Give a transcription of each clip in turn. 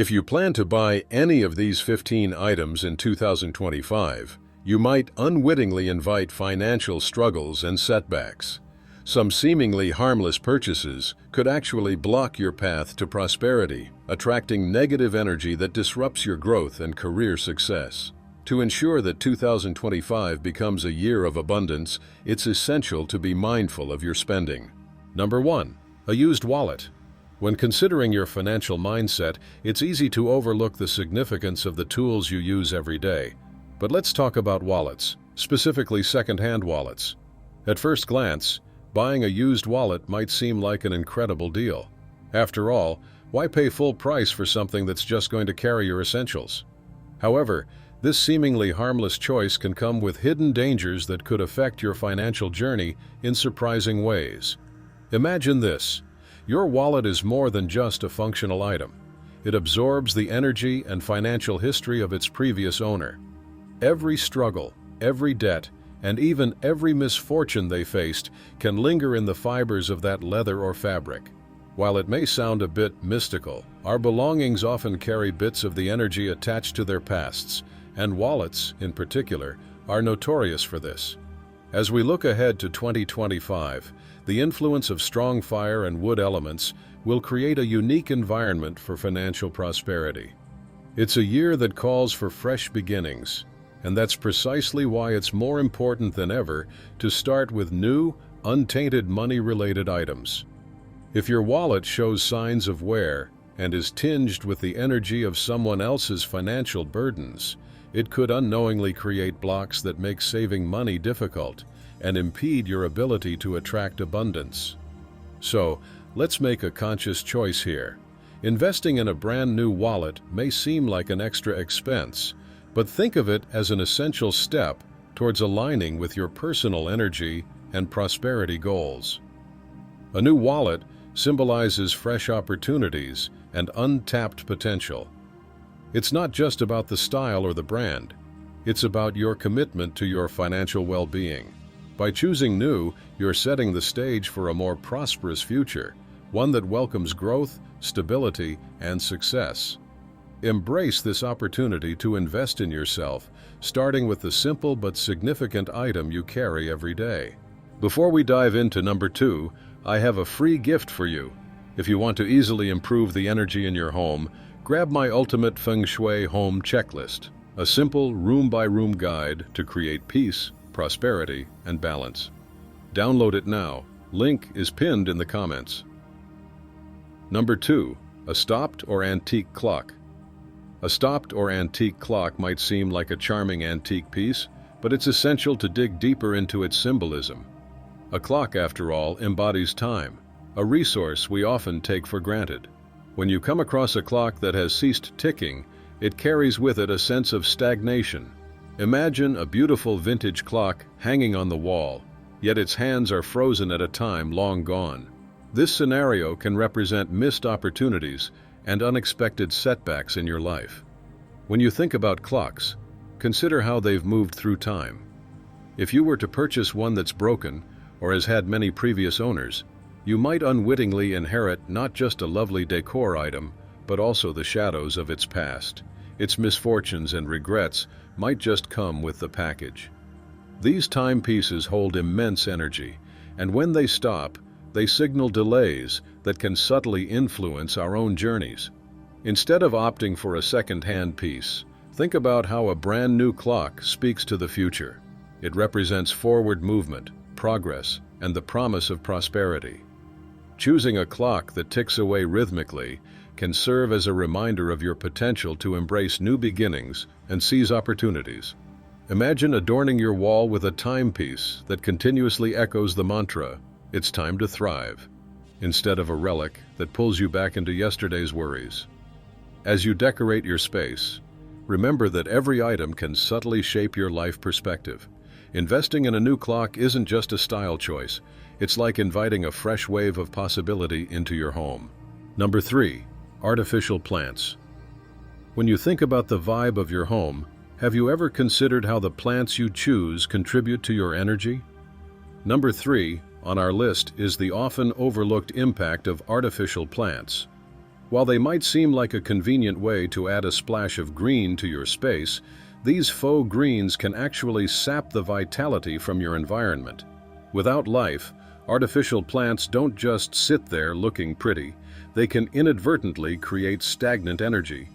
If you plan to buy any of these 15 items in 2025, you might unwittingly invite financial struggles and setbacks. Some seemingly harmless purchases could actually block your path to prosperity, attracting negative energy that disrupts your growth and career success. To ensure that 2025 becomes a year of abundance, it's essential to be mindful of your spending. Number 1. A used wallet. When considering your financial mindset, it's easy to overlook the significance of the tools you use every day. But let's talk about wallets, specifically second-hand wallets. At first glance, buying a used wallet might seem like an incredible deal. After all, why pay full price for something that's just going to carry your essentials? However, this seemingly harmless choice can come with hidden dangers that could affect your financial journey in surprising ways. Imagine this. Your wallet is more than just a functional item. It absorbs the energy and financial history of its previous owner. Every struggle, every debt, and even every misfortune they faced can linger in the fibers of that leather or fabric. While it may sound a bit mystical, our belongings often carry bits of the energy attached to their pasts, and wallets, in particular, are notorious for this. As we look ahead to 2025, the influence of strong fire and wood elements will create a unique environment for financial prosperity. It's a year that calls for fresh beginnings, and that's precisely why it's more important than ever to start with new, untainted money-related items. If your wallet shows signs of wear and is tinged with the energy of someone else's financial burdens, it could unknowingly create blocks that make saving money difficult and impede your ability to attract abundance. So, let's make a conscious choice here. Investing in a brand new wallet may seem like an extra expense, but think of it as an essential step towards aligning with your personal energy and prosperity goals. A new wallet symbolizes fresh opportunities and untapped potential. It's not just about the style or the brand. It's about your commitment to your financial well-being. By choosing new, you're setting the stage for a more prosperous future, one that welcomes growth, stability, and success. Embrace this opportunity to invest in yourself, starting with the simple but significant item you carry every day. Before we dive into number 2, I have a free gift for you. If you want to easily improve the energy in your home, grab my ultimate Feng Shui Home Checklist, a simple room-by-room guide to create peace, prosperity, and balance. Download it now. Link is pinned in the comments. Number 2. A stopped or antique clock. A stopped or antique clock might seem like a charming antique piece, but it's essential to dig deeper into its symbolism. A clock, after all, embodies time, a resource we often take for granted. When you come across a clock that has ceased ticking, it carries with it a sense of stagnation. Imagine a beautiful vintage clock hanging on the wall, yet its hands are frozen at a time long gone. This scenario can represent missed opportunities and unexpected setbacks in your life. When you think about clocks, consider how they've moved through time. If you were to purchase one that's broken or has had many previous owners, you might unwittingly inherit not just a lovely decor item, but also the shadows of its past. Its misfortunes and regrets might just come with the package. These timepieces hold immense energy, and when they stop, they signal delays that can subtly influence our own journeys. Instead of opting for a second-hand piece, think about how a brand new clock speaks to the future. It represents forward movement, progress, and the promise of prosperity. Choosing a clock that ticks away rhythmically can serve as a reminder of your potential to embrace new beginnings and seize opportunities. Imagine adorning your wall with a timepiece that continuously echoes the mantra, "It's time to thrive," instead of a relic that pulls you back into yesterday's worries. As you decorate your space, remember that every item can subtly shape your life perspective. Investing in a new clock isn't just a style choice, it's like inviting a fresh wave of possibility into your home. Number 3. Artificial plants. When you think about the vibe of your home, have you ever considered how the plants you choose contribute to your energy? Number 3 on our list is the often overlooked impact of artificial plants. While they might seem like a convenient way to add a splash of green to your space, these faux greens can actually sap the vitality from your environment. Without life, artificial plants don't just sit there looking pretty, they can inadvertently create stagnant energy.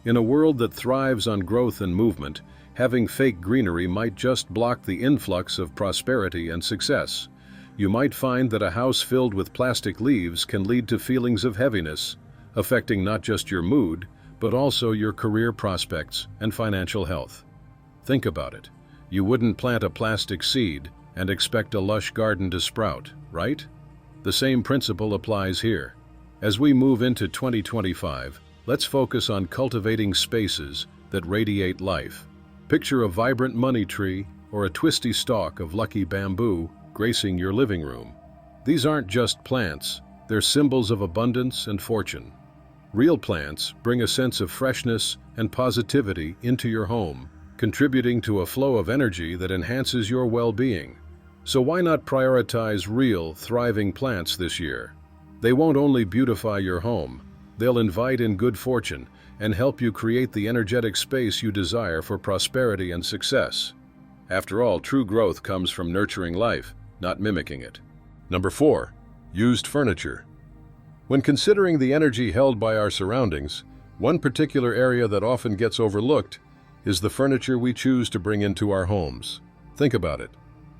In a world that thrives on growth and movement, having fake greenery might just block the influx of prosperity and success. You might find that a house filled with plastic leaves can lead to feelings of heaviness, affecting not just your mood, but also your career prospects and financial health. Think about it. You wouldn't plant a plastic seed and expect a lush garden to sprout, right? The same principle applies here. As we move into 2025, let's focus on cultivating spaces that radiate life. Picture a vibrant money tree or a twisty stalk of lucky bamboo gracing your living room. These aren't just plants, they're symbols of abundance and fortune. Real plants bring a sense of freshness and positivity into your home, contributing to a flow of energy that enhances your well-being. So why not prioritize real, thriving plants this year? They won't only beautify your home, they'll invite in good fortune and help you create the energetic space you desire for prosperity and success. After all, true growth comes from nurturing life, not mimicking it. Number 4. Used furniture. When considering the energy held by our surroundings, one particular area that often gets overlooked is the furniture we choose to bring into our homes. Think about it.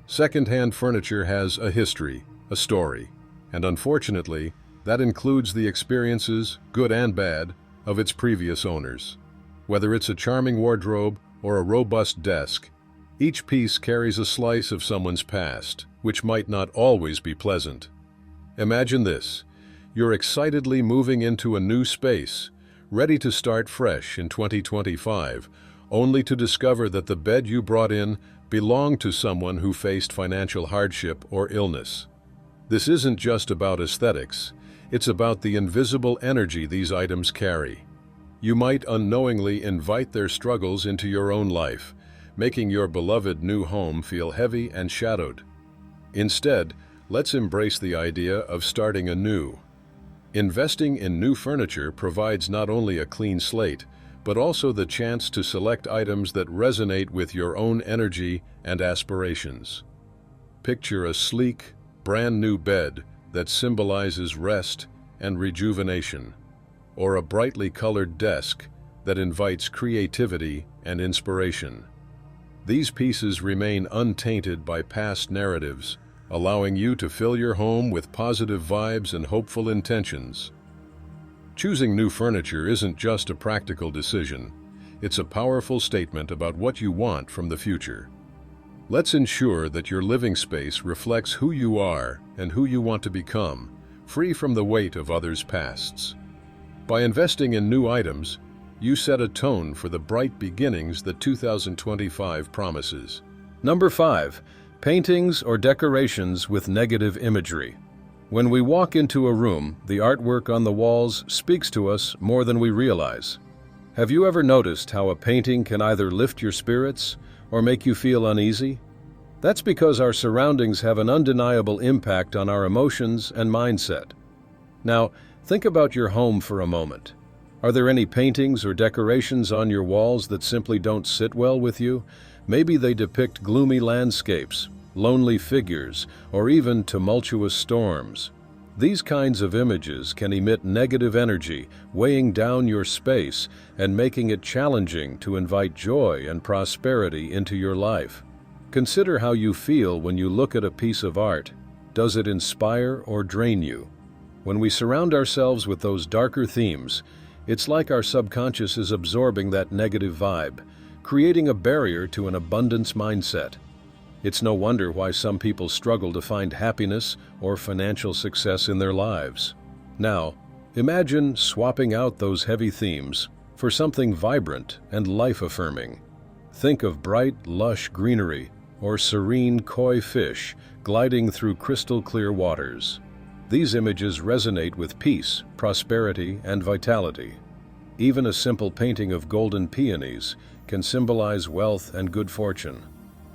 Secondhand furniture has a history, a story, and unfortunately, that includes the experiences, good and bad, of its previous owners. Whether it's a charming wardrobe or a robust desk, each piece carries a slice of someone's past, which might not always be pleasant. Imagine this. You're excitedly moving into a new space, ready to start fresh in 2025, only to discover that the bed you brought in belonged to someone who faced financial hardship or illness. This isn't just about aesthetics, it's about the invisible energy these items carry. You might unknowingly invite their struggles into your own life, making your beloved new home feel heavy and shadowed. Instead, let's embrace the idea of starting anew. Investing in new furniture provides not only a clean slate, but also the chance to select items that resonate with your own energy and aspirations. Picture a sleek, brand new bed that symbolizes rest and rejuvenation, or a brightly colored desk that invites creativity and inspiration. These pieces remain untainted by past narratives, allowing you to fill your home with positive vibes and hopeful intentions. Choosing new furniture isn't just a practical decision, it's a powerful statement about what you want from the future. Let's ensure that your living space reflects who you are and who you want to become, free from the weight of others' pasts. By investing in new items, you set a tone for the bright beginnings that 2025 promises. Number 5. Paintings or decorations with negative imagery. When we walk into a room, the artwork on the walls speaks to us more than we realize. Have you ever noticed how a painting can either lift your spirits or make you feel uneasy? That's because our surroundings have an undeniable impact on our emotions and mindset. Now, think about your home for a moment. Are there any paintings or decorations on your walls that simply don't sit well with you? Maybe they depict gloomy landscapes, lonely figures, or even tumultuous storms. These kinds of images can emit negative energy, weighing down your space and making it challenging to invite joy and prosperity into your life. Consider how you feel when you look at a piece of art. Does it inspire or drain you? When we surround ourselves with those darker themes, it's like our subconscious is absorbing that negative vibe, creating a barrier to an abundance mindset. It's no wonder why some people struggle to find happiness or financial success in their lives. Now, imagine swapping out those heavy themes for something vibrant and life-affirming. Think of bright, lush greenery or serene koi fish gliding through crystal-clear waters. These images resonate with peace, prosperity, and vitality. Even a simple painting of golden peonies can symbolize wealth and good fortune.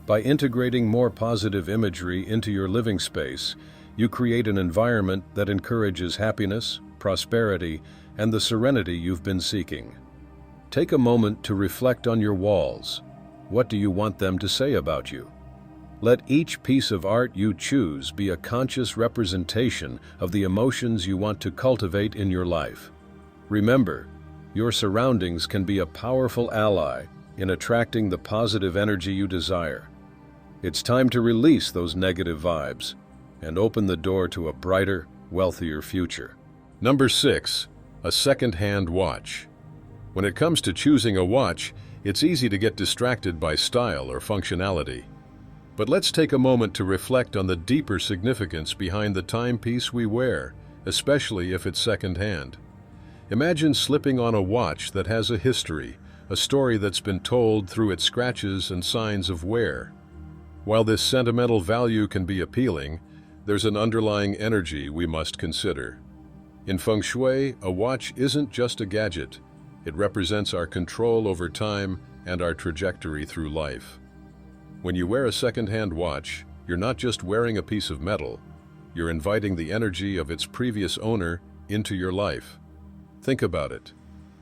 By integrating more positive imagery into your living space, you create an environment that encourages happiness, prosperity, and the serenity you've been seeking. Take a moment to reflect on your walls. What do you want them to say about you? Let each piece of art you choose be a conscious representation of the emotions you want to cultivate in your life. Remember, your surroundings can be a powerful ally in attracting the positive energy you desire. It's time to release those negative vibes and open the door to a brighter, wealthier future. Number 6. A second-hand watch. When it comes to choosing a watch, it's easy to get distracted by style or functionality. But let's take a moment to reflect on the deeper significance behind the timepiece we wear, especially if it's second-hand. Imagine slipping on a watch that has a history, a story that's been told through its scratches and signs of wear. While this sentimental value can be appealing, there's an underlying energy we must consider. In Feng Shui, a watch isn't just a gadget. It represents our control over time and our trajectory through life. When you wear a second-hand watch, you're not just wearing a piece of metal, you're inviting the energy of its previous owner into your life. Think about it.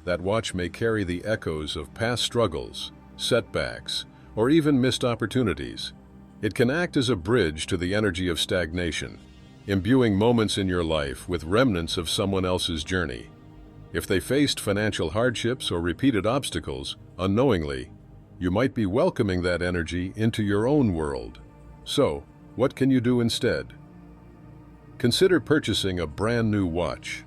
That watch may carry the echoes of past struggles, setbacks, or even missed opportunities. It can act as a bridge to the energy of stagnation, imbuing moments in your life with remnants of someone else's journey. If they faced financial hardships or repeated obstacles, unknowingly, you might be welcoming that energy into your own world. So, what can you do instead? Consider purchasing a brand new watch.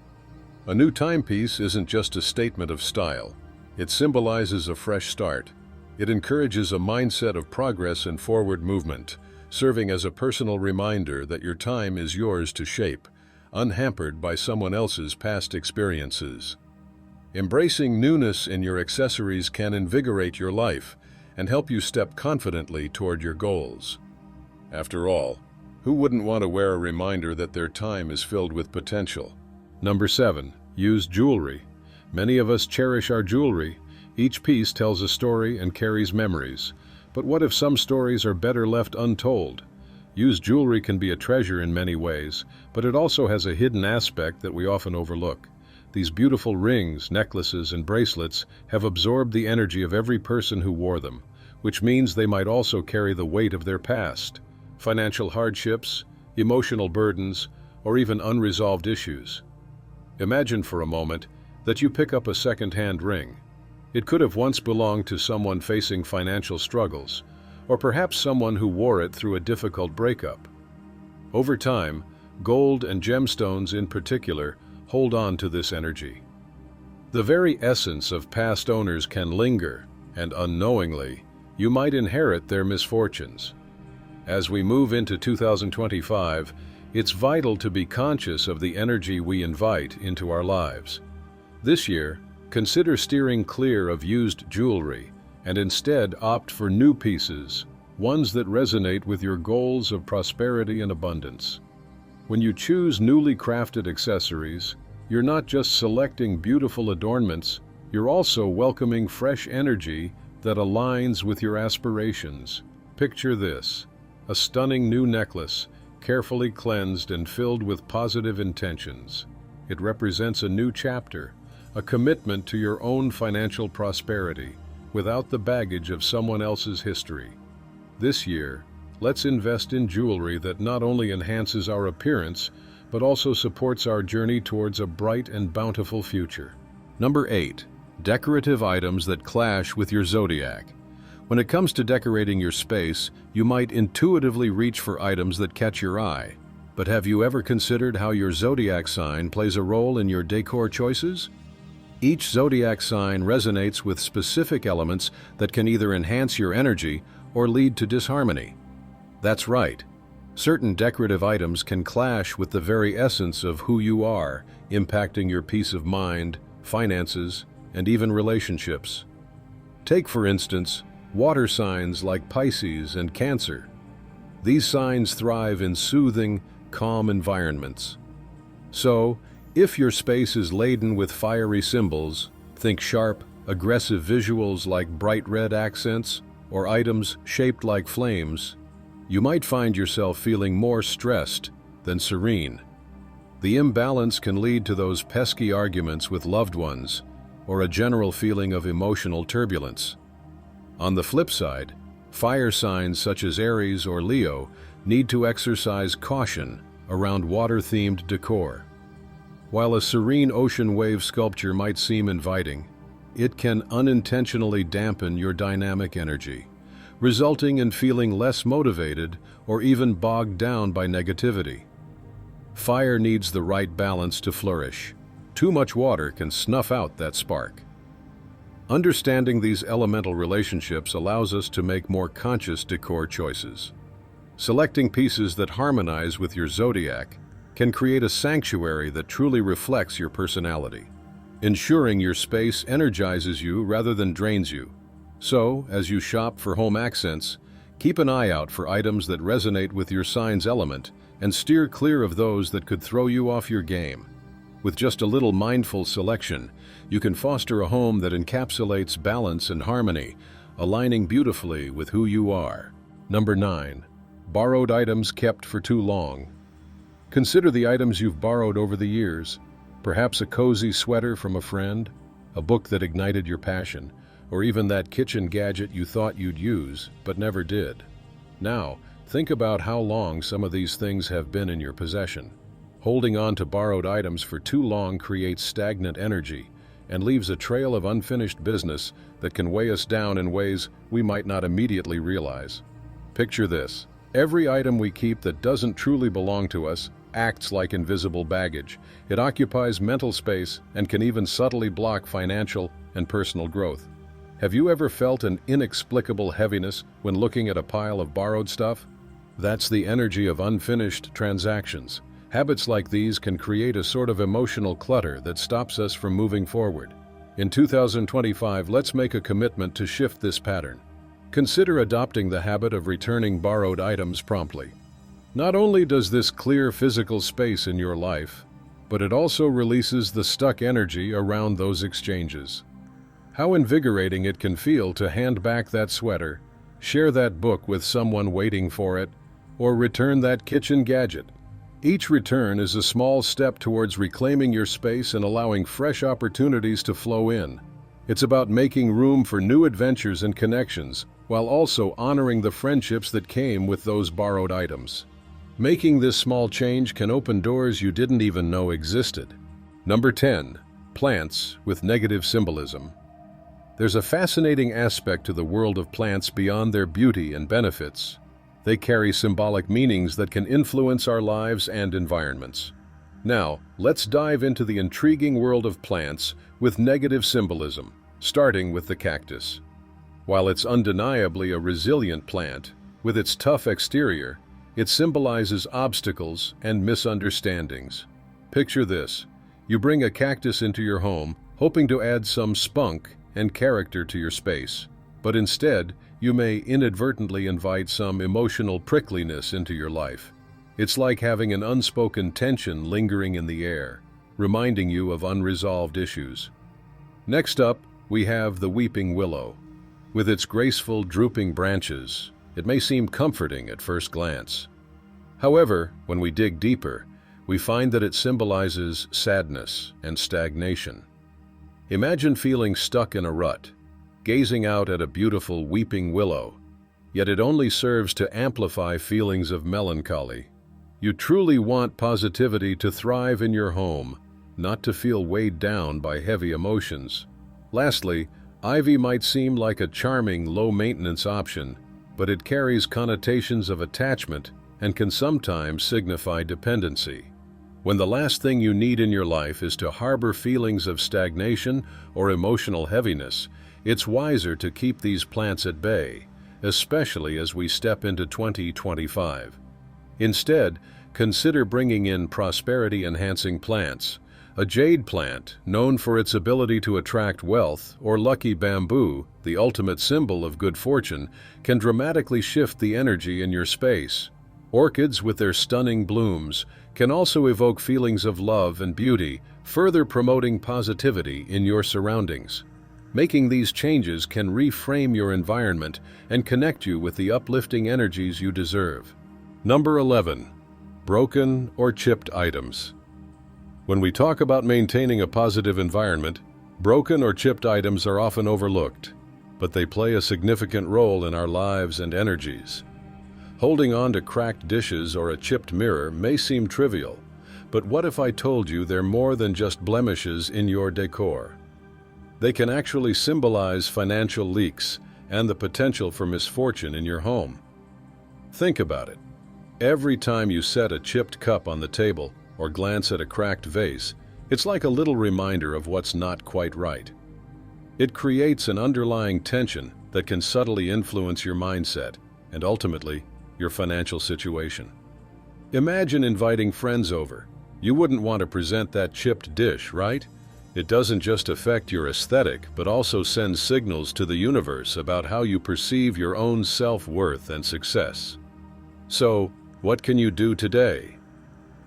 A new timepiece isn't just a statement of style. It symbolizes a fresh start. It encourages a mindset of progress and forward movement, serving as a personal reminder that your time is yours to shape, unhampered by someone else's past experiences. Embracing newness in your accessories can invigorate your life and help you step confidently toward your goals. After all, who wouldn't want to wear a reminder that their time is filled with potential? Number 7. Used jewelry. Many of us cherish our jewelry. Each piece tells a story and carries memories. But what if some stories are better left untold? Used jewelry can be a treasure in many ways, but it also has a hidden aspect that we often overlook. These beautiful rings, necklaces, and bracelets have absorbed the energy of every person who wore them, which means they might also carry the weight of their past, financial hardships, emotional burdens, or even unresolved issues. Imagine for a moment that you pick up a second-hand ring. It could have once belonged to someone facing financial struggles, or perhaps someone who wore it through a difficult breakup. Over time, gold and gemstones in particular hold on to this energy. The very essence of past owners can linger, and unknowingly, you might inherit their misfortunes. As we move into 2025, it's vital to be conscious of the energy we invite into our lives. This year, consider steering clear of used jewelry and instead opt for new pieces, ones that resonate with your goals of prosperity and abundance. When you choose newly crafted accessories, you're not just selecting beautiful adornments, you're also welcoming fresh energy that aligns with your aspirations. Picture this: a stunning new necklace, carefully cleansed and filled with positive intentions. It represents a new chapter, a commitment to your own financial prosperity, without the baggage of someone else's history. This year, let's invest in jewelry that not only enhances our appearance, but also supports our journey towards a bright and bountiful future. Number 8. Decorative items that clash with your zodiac. When it comes to decorating your space, you might intuitively reach for items that catch your eye. But have you ever considered how your zodiac sign plays a role in your decor choices? Each zodiac sign resonates with specific elements that can either enhance your energy or lead to disharmony. That's right. Certain decorative items can clash with the very essence of who you are, impacting your peace of mind, finances, and even relationships. Take, for instance, water signs like Pisces and Cancer. These signs thrive in soothing, calm environments. So, if your space is laden with fiery symbols, think sharp, aggressive visuals like bright red accents or items shaped like flames, you might find yourself feeling more stressed than serene. The imbalance can lead to those pesky arguments with loved ones or a general feeling of emotional turbulence. On the flip side, fire signs such as Aries or Leo need to exercise caution around water-themed decor. While a serene ocean wave sculpture might seem inviting, it can unintentionally dampen your dynamic energy, resulting in feeling less motivated or even bogged down by negativity. Fire needs the right balance to flourish. Too much water can snuff out that spark. Understanding these elemental relationships allows us to make more conscious decor choices. Selecting pieces that harmonize with your zodiac can create a sanctuary that truly reflects your personality, ensuring your space energizes you rather than drains you. So, as you shop for home accents, keep an eye out for items that resonate with your sign's element and steer clear of those that could throw you off your game. With just a little mindful selection, you can foster a home that encapsulates balance and harmony, aligning beautifully with who you are. Number 9. Borrowed items kept for too long. Consider the items you've borrowed over the years. Perhaps a cozy sweater from a friend, a book that ignited your passion, or even that kitchen gadget you thought you'd use but never did. Now, think about how long some of these things have been in your possession. Holding on to borrowed items for too long creates stagnant energy and leaves a trail of unfinished business that can weigh us down in ways we might not immediately realize. Picture this. Every item we keep that doesn't truly belong to us acts like invisible baggage. It occupies mental space and can even subtly block financial and personal growth. Have you ever felt an inexplicable heaviness when looking at a pile of borrowed stuff? That's the energy of unfinished transactions. Habits like these can create a sort of emotional clutter that stops us from moving forward. In 2025, let's make a commitment to shift this pattern. Consider adopting the habit of returning borrowed items promptly. Not only does this clear physical space in your life, but it also releases the stuck energy around those exchanges. How invigorating it can feel to hand back that sweater, share that book with someone waiting for it, or return that kitchen gadget. Each return is a small step towards reclaiming your space and allowing fresh opportunities to flow in. It's about making room for new adventures and connections, while also honoring the friendships that came with those borrowed items. Making this small change can open doors you didn't even know existed. Number 10. Plants with negative symbolism. There's a fascinating aspect to the world of plants beyond their beauty and benefits. They carry symbolic meanings that can influence our lives and environments. Now, let's dive into the intriguing world of plants with negative symbolism, starting with the cactus. While it's undeniably a resilient plant, with its tough exterior, it symbolizes obstacles and misunderstandings. Picture this. You bring a cactus into your home, hoping to add some spunk and character to your space, but instead, you may inadvertently invite some emotional prickliness into your life. It's like having an unspoken tension lingering in the air, reminding you of unresolved issues. Next up, we have the weeping willow. With its graceful, drooping branches, it may seem comforting at first glance. However, when we dig deeper, we find that it symbolizes sadness and stagnation. Imagine feeling stuck in a rut, gazing out at a beautiful weeping willow, yet it only serves to amplify feelings of melancholy. You truly want positivity to thrive in your home, not to feel weighed down by heavy emotions. Lastly, ivy might seem like a charming, low-maintenance option, but it carries connotations of attachment and can sometimes signify dependency. When the last thing you need in your life is to harbor feelings of stagnation or emotional heaviness, it's wiser to keep these plants at bay, especially as we step into 2025. Instead, consider bringing in prosperity-enhancing plants. A jade plant, known for its ability to attract wealth, or lucky bamboo, the ultimate symbol of good fortune, can dramatically shift the energy in your space. Orchids, with their stunning blooms, can also evoke feelings of love and beauty, further promoting positivity in your surroundings. Making these changes can reframe your environment and connect you with the uplifting energies you deserve. Number 11. Broken or chipped items. When we talk about maintaining a positive environment, broken or chipped items are often overlooked, but they play a significant role in our lives and energies. Holding on to cracked dishes or a chipped mirror may seem trivial, but what if I told you they're more than just blemishes in your decor? They can actually symbolize financial leaks and the potential for misfortune in your home. Think about it. Every time you set a chipped cup on the table or glance at a cracked vase, it's like a little reminder of what's not quite right. It creates an underlying tension that can subtly influence your mindset and ultimately your financial situation. Imagine inviting friends over. You wouldn't want to present that chipped dish, right? It doesn't just affect your aesthetic, but also sends signals to the universe about how you perceive your own self-worth and success. So, what can you do today?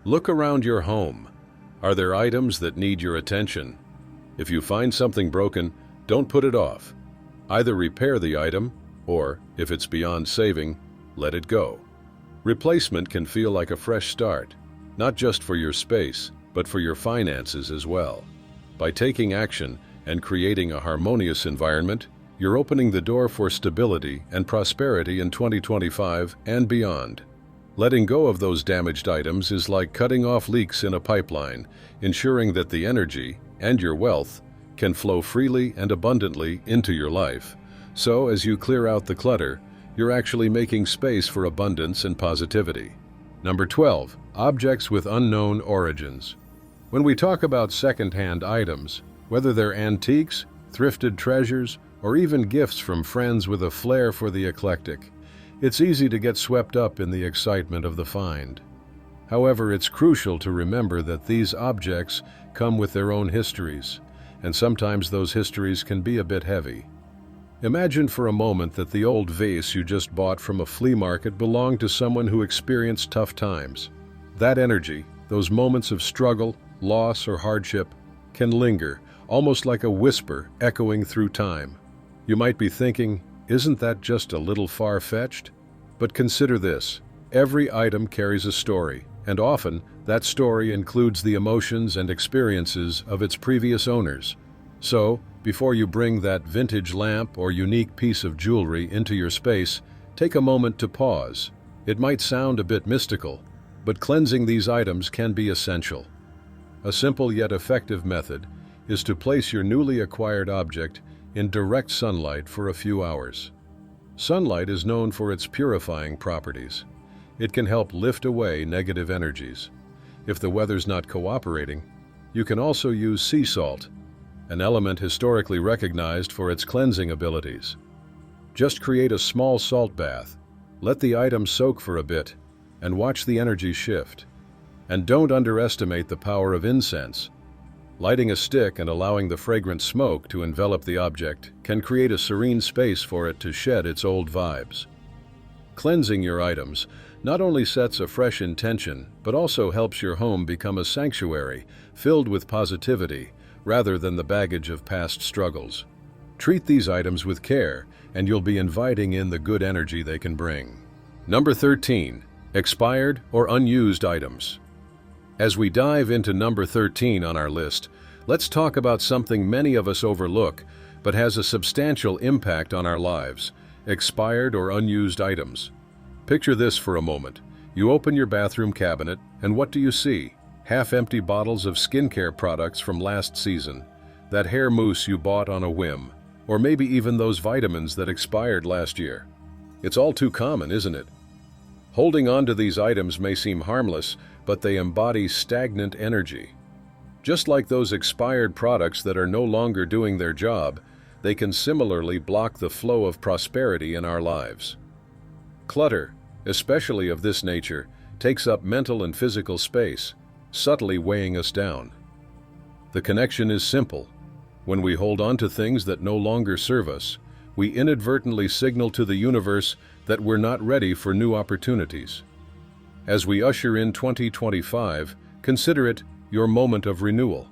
Look around your home. Are there items that need your attention? If you find something broken, don't put it off. Either repair the item, or, if it's beyond saving, let it go. Replacement can feel like a fresh start, not just for your space, but for your finances as well. By taking action and creating a harmonious environment, you're opening the door for stability and prosperity in 2025 and beyond. Letting go of those damaged items is like cutting off leaks in a pipeline, ensuring that the energy and your wealth can flow freely and abundantly into your life. So, as you clear out the clutter, you're actually making space for abundance and positivity. Number 12. Objects with unknown origins. When we talk about secondhand items, whether they're antiques, thrifted treasures, or even gifts from friends with a flair for the eclectic, it's easy to get swept up in the excitement of the find. However, it's crucial to remember that these objects come with their own histories, and sometimes those histories can be a bit heavy. Imagine for a moment that the old vase you just bought from a flea market belonged to someone who experienced tough times. That energy, those moments of struggle, loss, or hardship, can linger, almost like a whisper echoing through time. You might be thinking, isn't that just a little far-fetched? But consider this. Every item carries a story, and often that story includes the emotions and experiences of its previous owners. So, before you bring that vintage lamp or unique piece of jewelry into your space, take a moment to pause. It might sound a bit mystical, but cleansing these items can be essential. A simple yet effective method is to place your newly acquired object in direct sunlight for a few hours. Sunlight is known for its purifying properties. It can help lift away negative energies. If the weather's not cooperating, you can also use sea salt, an element historically recognized for its cleansing abilities. Just create a small salt bath, let the item soak for a bit, and watch the energy shift. And don't underestimate the power of incense. Lighting a stick and allowing the fragrant smoke to envelop the object can create a serene space for it to shed its old vibes. Cleansing your items not only sets a fresh intention, but also helps your home become a sanctuary filled with positivity rather than the baggage of past struggles. Treat these items with care, and you'll be inviting in the good energy they can bring. Number 13. Expired or unused items. As we dive into number 13 on our list, let's talk about something many of us overlook, but has a substantial impact on our lives: expired or unused items. Picture this for a moment. You open your bathroom cabinet, and what do you see? Half-empty bottles of skincare products from last season, that hair mousse you bought on a whim, or maybe even those vitamins that expired last year. It's all too common, isn't it? Holding on to these items may seem harmless, but they embody stagnant energy. Just like those expired products that are no longer doing their job, they can similarly block the flow of prosperity in our lives. Clutter, especially of this nature, takes up mental and physical space, subtly weighing us down. The connection is simple. When we hold on to things that no longer serve us, we inadvertently signal to the universe that we're not ready for new opportunities. As we usher in 2025, consider it your moment of renewal.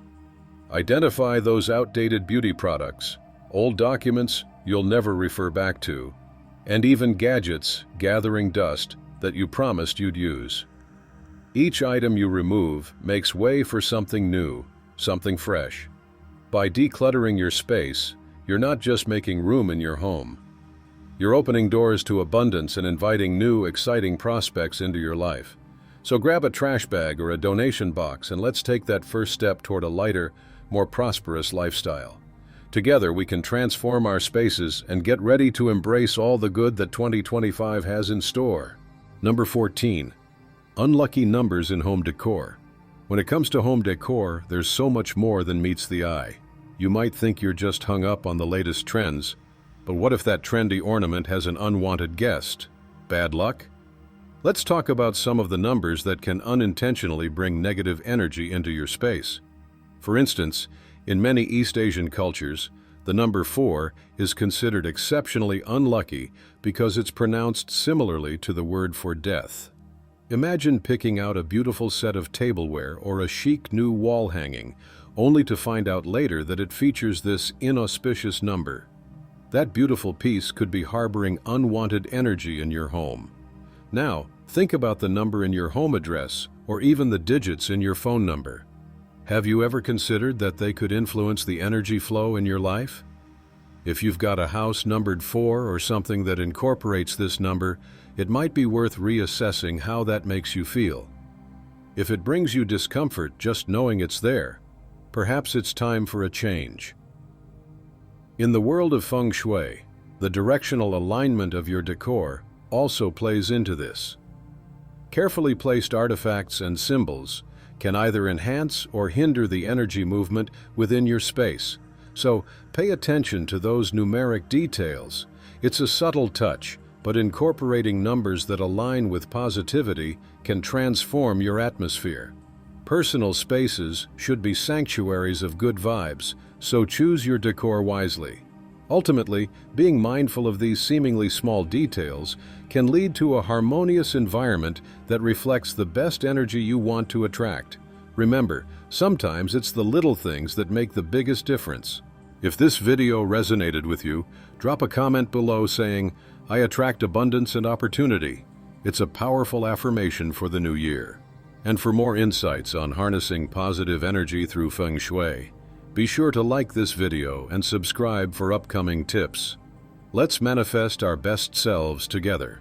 Identify those outdated beauty products, old documents you'll never refer back to, and even gadgets gathering dust that you promised you'd use. Each item you remove makes way for something new, something fresh. By decluttering your space, you're not just making room in your home. You're opening doors to abundance and inviting new, exciting prospects into your life. So grab a trash bag or a donation box and let's take that first step toward a lighter, more prosperous lifestyle. Together we can transform our spaces and get ready to embrace all the good that 2025 has in store. Number 14. Unlucky numbers in home decor. When it comes to home decor, there's so much more than meets the eye. You might think you're just hung up on the latest trends, but what if that trendy ornament has an unwanted guest? Bad luck? Let's talk about some of the numbers that can unintentionally bring negative energy into your space. For instance, in many East Asian cultures, the number 4 is considered exceptionally unlucky because it's pronounced similarly to the word for death. Imagine picking out a beautiful set of tableware or a chic new wall hanging, only to find out later that it features this inauspicious number. That beautiful piece could be harboring unwanted energy in your home. Now, think about the number in your home address or even the digits in your phone number. Have you ever considered that they could influence the energy flow in your life? If you've got a house numbered 4 or something that incorporates this number, it might be worth reassessing how that makes you feel. If it brings you discomfort just knowing it's there, perhaps it's time for a change. In the world of Feng Shui, the directional alignment of your decor also plays into this. Carefully placed artifacts and symbols can either enhance or hinder the energy movement within your space. So pay attention to those numeric details. It's a subtle touch, but incorporating numbers that align with positivity can transform your atmosphere. Personal spaces should be sanctuaries of good vibes, so choose your decor wisely. Ultimately, being mindful of these seemingly small details can lead to a harmonious environment that reflects the best energy you want to attract. Remember, sometimes it's the little things that make the biggest difference. If this video resonated with you, drop a comment below saying, "I attract abundance and opportunity." It's a powerful affirmation for the new year. And for more insights on harnessing positive energy through Feng Shui, be sure to like this video and subscribe for upcoming tips. Let's manifest our best selves together.